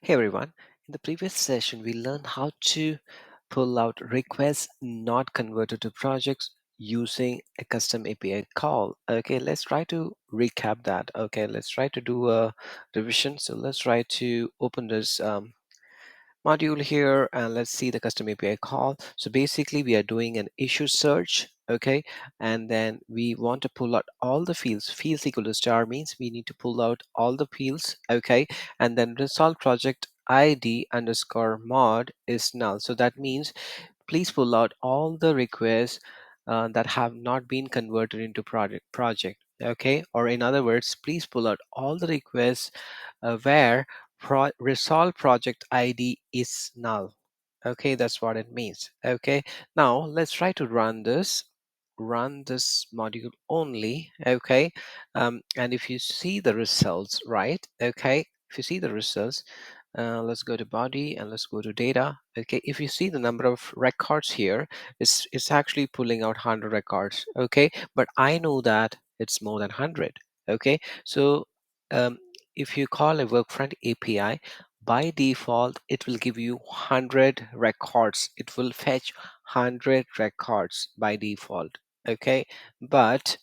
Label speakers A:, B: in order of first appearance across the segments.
A: Hey everyone, in the previous session, we learned how to pull out requests not converted to projects using a custom API call. Okay, let's try to recap that. Okay, let's try to do a revision. So let's try to open this module here and let's see the custom API call. So basically we are doing an issue search, okay, and then we want to pull out all the fields. Fields equal to star means we need to pull out all the fields, okay, and then resolve project ID underscore mod is null. So that means please pull out all the requests that have not been converted into project, okay, or in other words, please pull out all the requests where resolve project ID is null. Okay, that's what it means. Okay, now let's try to run this module only. Okay, and if you see the results, right? Okay, if you see the results, let's go to body and let's go to data. Okay, if you see the number of records here, it's actually pulling out 100 records. Okay, but I know that it's more than 100. Okay, so um, if you call a Workfront API, by default it will give you 100 records. It will fetch 100 records by default. Okay, but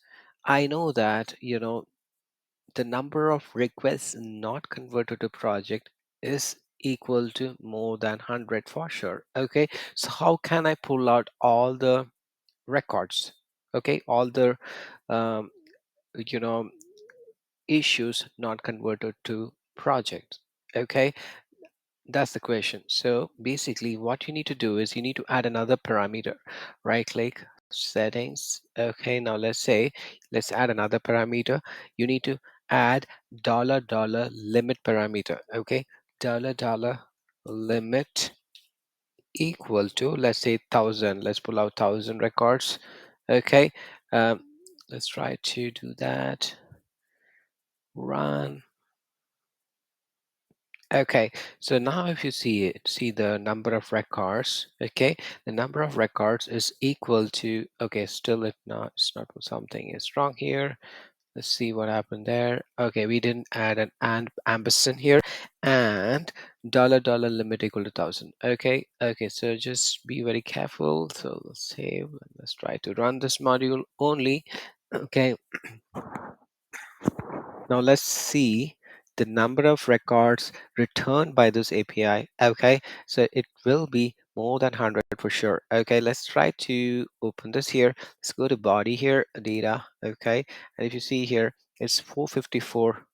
A: I know that the number of requests not converted to project is equal to more than 100 for sure. Okay, so how can I pull out all the records? Okay, all the um, you know issues not converted to projects. Okay, that's the question. So basically what you need to do is you need to add another parameter. Right click, settings. Okay, now let's add another parameter. You need to add $$ limit parameter. Okay, $$ limit equal to, let's say, 1,000. Let's pull out 1,000 records. Okay, um, let's try to do that. Run. Okay, so now if you see the number of records. Okay, the number of records is equal to, okay, still it's not something is wrong here. Let's see what happened there. Okay, we didn't add an and ampersand here, and $$ limit equal to 1,000. Okay, so just be very careful. So let's save and let's try to run this module only. Okay, now let's see the number of records returned by this API. Okay, so it will be more than 100 for sure. Okay, let's try to open this here. Let's go to body here, data. Okay, and if you see here, it's 454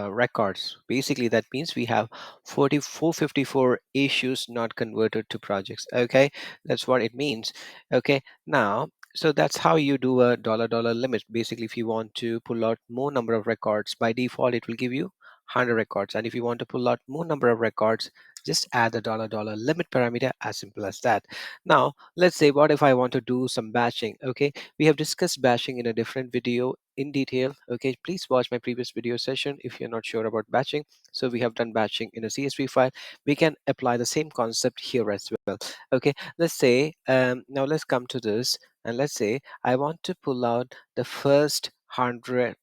A: records. Basically, that means we have 454 issues not converted to projects. Okay, that's what it means. Okay, now, so that's how you do a $$ limit. Basically, if you want to pull out more number of records, by default, it will give you 100 records. And if you want to pull out more number of records, just add the $$ limit parameter, as simple as that. Now, let's say, what if I want to do some batching? Okay, we have discussed batching in a different video in detail. Okay, please watch my previous video session if you're not sure about batching. So we have done batching in a CSV file. We can apply the same concept here as well. Okay, let's say now let's come to this, and let's say I want to pull out the first 100.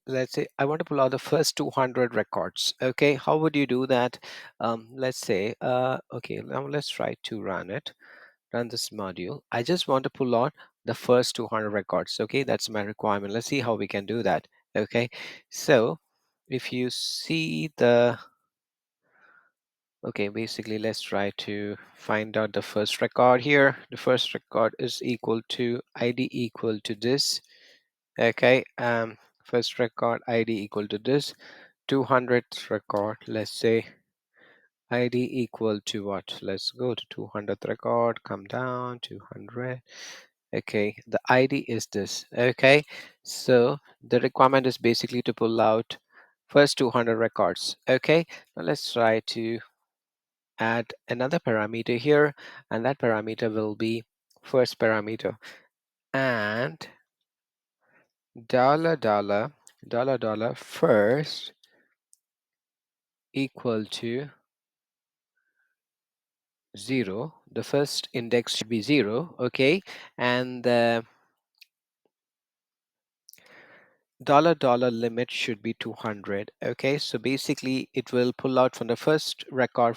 A: Let's say I want to pull out the first 200 records. Okay, how would you do that? Let's say okay, now let's try to run this module. I just want to pull out the first 200 records. Okay, that's my requirement. Let's see how we can do that. Okay, so if you see the, okay, basically let's try to find out the first record here. The first record is equal to ID equal to this. Okay, first record ID equal to this. 200th record, let's say ID equal to what? Let's go to 200th record, come down 200. Okay, the ID is this. Okay, so the requirement is basically to pull out first 200 records. Okay, now let's try to add another parameter here, and that parameter will be first parameter, and $$ first equal to 0. The first index should be 0. Okay, and dollar limit should be 200. Okay, so basically it will pull out from the first record,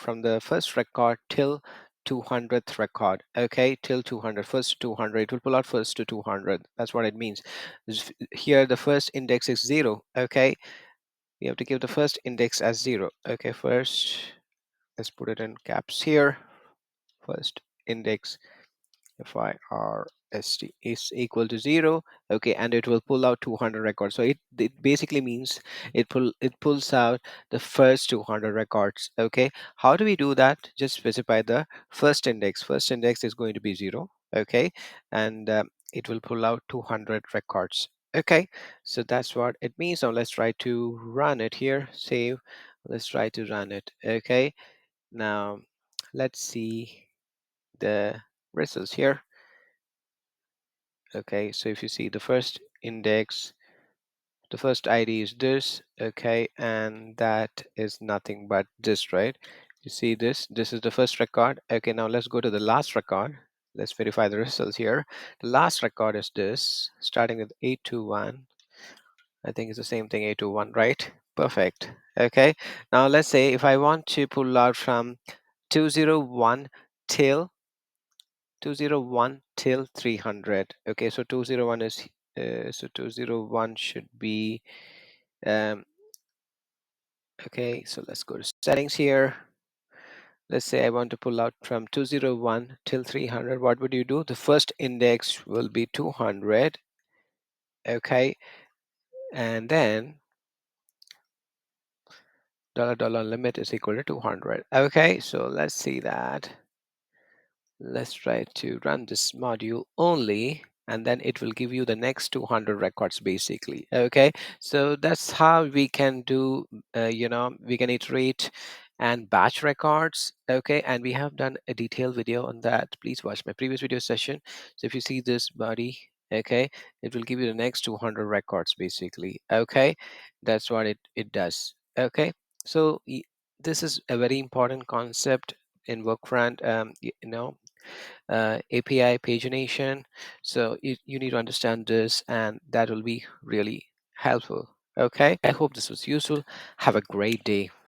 A: till 200th record. Okay, till 200, first 200, it will pull out first to 200. That's what it means. Here the first index is 0. Okay, we have to give the first index as 0. Okay, first, let's put it in caps here. First index first is equal to 0. Okay, and it will pull out 200 records. So it basically means it pulls out the first 200 records. Okay, how do we do that? Just specify the first index. First index is going to be 0. Okay, and it will pull out 200 records. Okay, so that's what it means. Now let's try to run it here. Save. Let's try to run it. Okay, now let's see the results here. Okay, so if you see the first index, the first ID is this. Okay, and that is nothing but this, right? You see this is the first record. Okay, now let's go to the last record. Let's verify the results here. The last record is this, starting with 821. I think it's the same thing, 821, right? Perfect. Okay, now let's say if I want to pull out from 201 till 201 till 300. Okay, so 201 is so 201 should be um okay, so let's go to settings here. Let's say I want to pull out from 201 till 300. What would you do? The first index will be 200. Okay, and then dollar limit is equal to 200. Okay, so let's see that. Let's try to run this module only, and then it will give you the next 200 records basically. Okay, so that's how we can do we can iterate and batch records. Okay, and we have done a detailed video on that. Please watch my previous video session. So if you see this body, okay, it will give you the next 200 records basically. Okay, that's what it does. Okay, so this is a very important concept in Workfront. API pagination. So you need to understand this, and that will be really helpful. Okay, I hope this was useful. Have a great day.